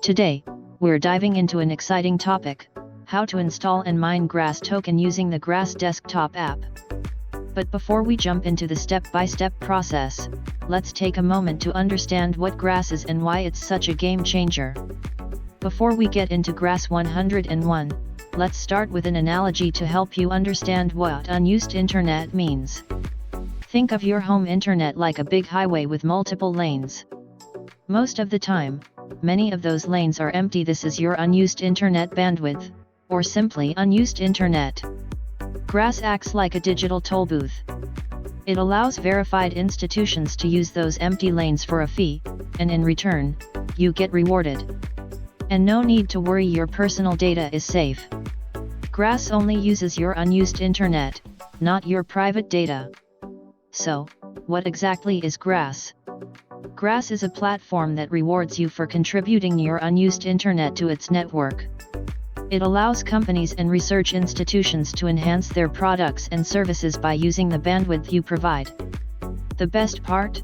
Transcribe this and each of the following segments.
Today, we're diving into an exciting topic: how to install and mine Grass token using the Grass desktop app. But before we jump into the step-by-step process, let's take a moment to understand what Grass is and why it's such a game changer. Before we get into Grass 101, let's start with an analogy to help you understand what unused internet means. Think of your home internet like a big highway with multiple lanes. Most of the time, many of those lanes are empty. This is your unused internet bandwidth, or simply unused internet. Grass acts like a digital toll booth. It allows verified institutions to use those empty lanes for a fee, and in return, you get rewarded. And no need to worry, your personal data is safe. Grass only uses your unused internet, not your private data. So, what exactly is Grass? Grass is a platform that rewards you for contributing your unused internet to its network. It allows companies and research institutions to enhance their products and services by using the bandwidth you provide. The best part?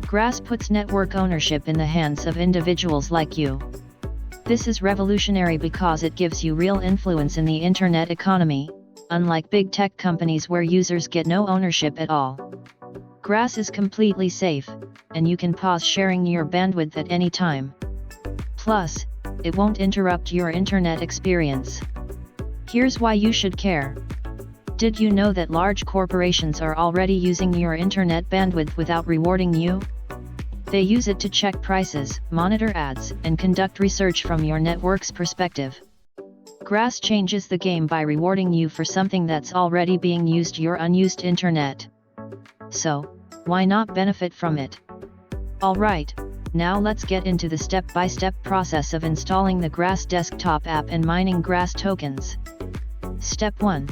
Grass puts network ownership in the hands of individuals like you. This is revolutionary because it gives you real influence in the internet economy, unlike big tech companies where users get no ownership at all. Grass is completely safe, and you can pause sharing your bandwidth at any time. Plus, it won't interrupt your internet experience. Here's why you should care. Did you know that large corporations are already using your internet bandwidth without rewarding you? They use it to check prices, monitor ads, and conduct research from your network's perspective. Grass changes the game by rewarding you for something that's already being used, your unused internet. So, why not benefit from it? Alright, now let's get into the step-by-step process of installing the Grass desktop app and mining Grass tokens. Step 1.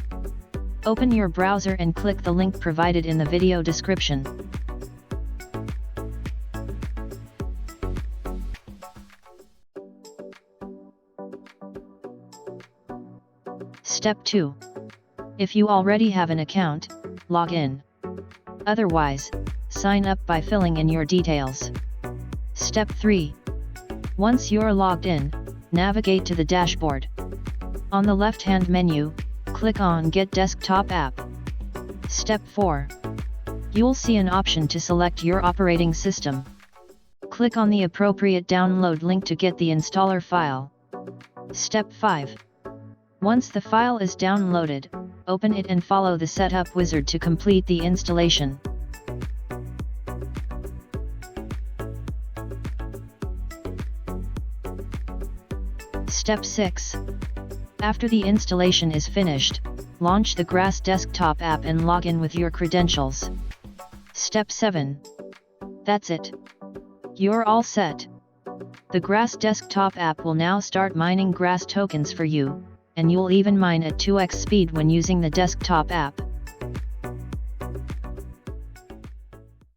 Open your browser and click the link provided in the video description. Step 2. If you already have an account, log in. Otherwise, sign up by filling in your details. Step 3. Once you're logged in, navigate to the dashboard. On the left-hand menu, click on Get Desktop App. Step 4. You'll see an option to select your operating system. Click on the appropriate download link to get the installer file. Step 5. Once the file is downloaded, open it and follow the setup wizard to complete the installation. Step 6. After the installation is finished, launch the Grass desktop app and log in with your credentials. Step 7. That's it. You're all set. The Grass desktop app will now start mining Grass tokens for you, and you'll even mine at 2x speed when using the desktop app.